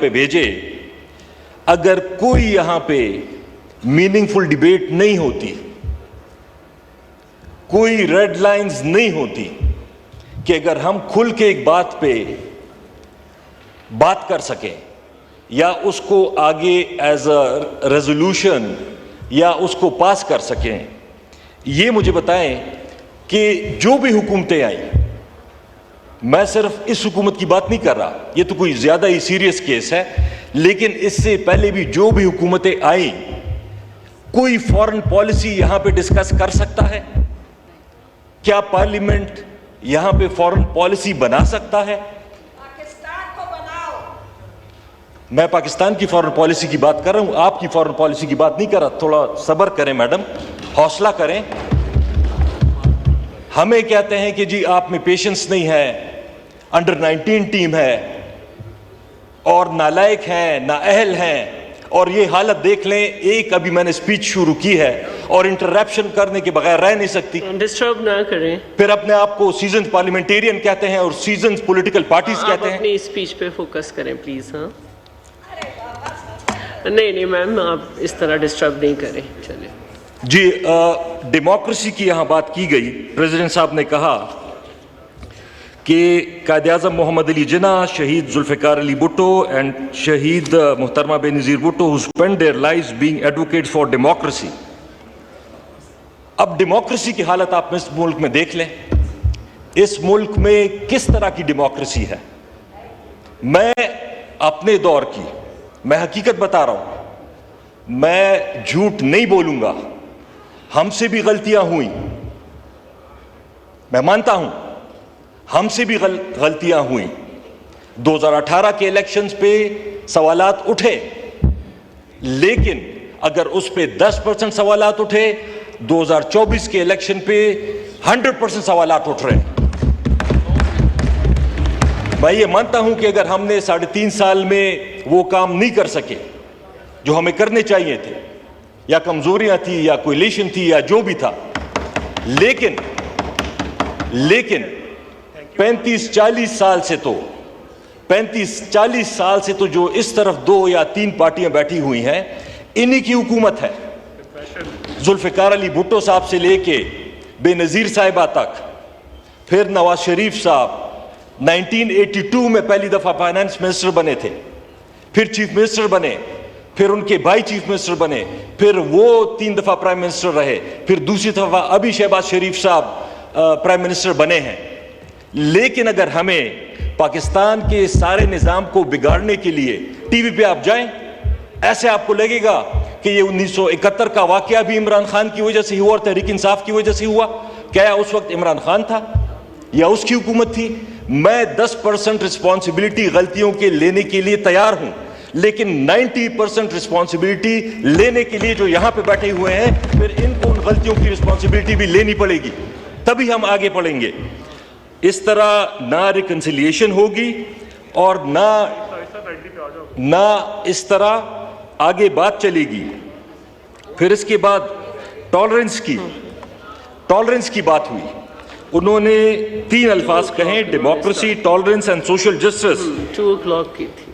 پہ بھیجے، اگر کوئی یہاں پہ میننگ فل ڈیبیٹ نہیں ہوتی، کوئی ریڈ لائنز نہیں ہوتی کہ اگر ہم کھل کے ایک بات پہ بات کر سکیں یا اس کو آگے ایز اے ریزولوشن یا اس کو پاس کر سکیں، یہ مجھے بتائیں کہ جو بھی حکومتیں آئیں، میں صرف اس حکومت کی بات نہیں کر رہا، یہ تو کوئی زیادہ ہی سیریس کیس ہے، لیکن اس سے پہلے بھی جو بھی حکومتیں آئیں، کوئی فارن پالیسی یہاں پہ ڈسکس کر سکتا ہے؟ کیا پارلیمنٹ یہاں پہ فارن پالیسی بنا سکتا ہے؟ پاکستان کو بناؤ. میں پاکستان کی فارن پالیسی کی بات کر رہا ہوں، آپ کی فارن پالیسی کی بات نہیں کر رہا. تھوڑا صبر کریں میڈم، حوصلہ کریں. ہمیں کہتے ہیں کہ جی آپ میں پیشنس نہیں ہے، انڈر 19 ٹیم ہے اور نالائق ہیں، نااہل ہیں، اور یہ حالت دیکھ لیں. ایک ابھی میں نے سپیچ شروع کی ہے اور انٹرپشن کرنے کے بغیر رہ نہیں سکتی. ڈسٹرب نہ کریں. پھر اپنے آپ کو سیزنز پارلیمنٹیرین کہتے ہیں اور سیزنز پولیٹیکل پارٹیز کہتے ہیں. آپ اپنی اسپیچ پہ فوکس کریں پلیز. ہاں نہیں میم، آپ اس طرح ڈسٹرب نہیں کریں. چلیں جی، ڈیموکریسی کی یہاں بات کی گئی. پریزیڈنٹ صاحب نے کہا کہ قائد اعظم محمد علی جناح، شہید ذوالفقار علی بھٹو اینڈ شہید محترمہ Benazir Bhutto who spent their lives being advocates for democracy. اب ڈیموکریسی کی حالت آپ اس ملک میں دیکھ لیں. اس ملک میں کس طرح کی ڈیموکریسی ہے؟ میں اپنے دور کی میں حقیقت بتا رہا ہوں، میں جھوٹ نہیں بولوں گا. ہم سے بھی غلطیاں ہوئیں، میں مانتا ہوں ہم سے بھی غلطیاں ہوئیں. 2018 کے الیکشنز پہ سوالات اٹھے، لیکن اگر اس پہ 10% سوالات اٹھے، 2024 کے الیکشن پہ 100% سوالات اٹھ رہے ہیں. میں یہ مانتا ہوں کہ اگر ہم نے 3.5 سال میں وہ کام نہیں کر سکے جو ہمیں کرنے چاہیے تھے، یا کمزوریاں تھی یا کولیشن تھی یا جو بھی تھا، لیکن 35-40 سال سے تو جو اس طرف 2 یا 3 پارٹیاں بیٹھی ہوئی ہیں، انہی کی حکومت ہے. ذوالفقار علی بھٹو صاحب سے لے کے بے نظیر صاحبہ تک، پھر نواز شریف صاحب 1982 میں پہلی دفعہ فائنانس منسٹر بنے تھے، پھر چیف منسٹر بنے، پھر ان کے بھائی چیف منسٹر بنے، پھر وہ 3 دفعہ پرائم منسٹر رہے، پھر دوسری دفعہ ابھی شہباز شریف صاحب پرائم منسٹر بنے ہیں. لیکن اگر ہمیں پاکستان کے سارے نظام کو بگاڑنے کے لیے ٹی وی پہ آپ جائیں، ایسے آپ کو لگے گا کہ یہ 1971 کا واقعہ بھی عمران خان کی وجہ سے ہوا اور تحریک انصاف کی وجہ سے ہوا. کیا اس وقت عمران خان تھا یا اس کی حکومت تھی؟ میں 10% رسپانسبلٹی غلطیوں کے لینے کے لیے تیار ہوں، لیکن 90% رسپانسبلٹی لینے کے لیے جو یہاں پہ بیٹھے ہوئے ہیں، پھر ان کو ان غلطیوں کی رسپانسبلٹی بھی لینی پڑے گی، تبھی ہم آگے بڑھیں گے. اس طرح نہ ریکنسیلیشن ہوگی اور نہ اس طرح آگے بات چلے گی. پھر اس کے بعد ٹالرنس کی بات ہوئی. انہوں نے 3 الفاظ کہیں: democracy, tolerance and social justice. 2 o'clock کی تھی.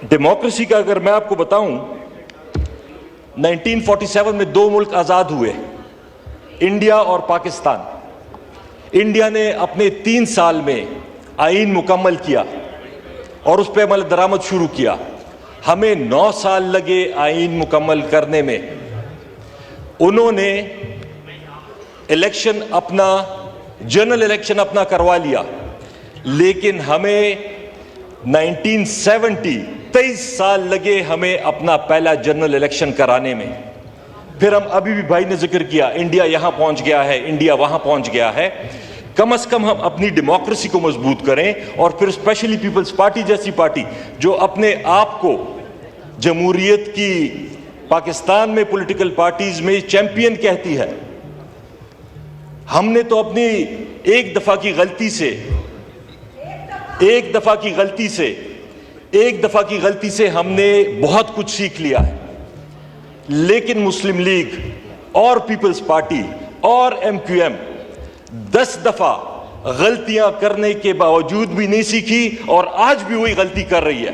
ڈیموکریسی کا اگر میں آپ کو بتاؤں، 1947 میں 2 ملک آزاد ہوئے، انڈیا اور پاکستان. انڈیا نے اپنے 3 سال میں آئین مکمل کیا اور اس پہ عمل درآمد شروع کیا. ہمیں 9 سال لگے آئین مکمل کرنے میں. انہوں نے جنرل الیکشن اپنا کروا لیا، لیکن ہمیں 23 سال لگے ہمیں اپنا پہلا جنرل الیکشن کرانے میں. پھر ہم ابھی بھی بھائی نے ذکر کیا، انڈیا یہاں پہنچ گیا ہے، انڈیا وہاں پہنچ گیا ہے. کم از کم ہم اپنی ڈیموکریسی کو مضبوط کریں، اور پھر اسپیشلی پیپلز پارٹی جیسی پارٹی جو اپنے آپ کو جمہوریت کی پاکستان میں پولیٹیکل پارٹیز میں چیمپئن کہتی ہے. ہم نے تو اپنی ایک دفعہ کی غلطی سے ہم نے بہت کچھ سیکھ لیا ہے. لیکن مسلم لیگ اور پیپلز پارٹی اور MQM 10 دفعہ غلطیاں کرنے کے باوجود بھی نہیں سیکھی، اور آج بھی وہی غلطی کر رہی ہے.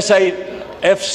SIFC,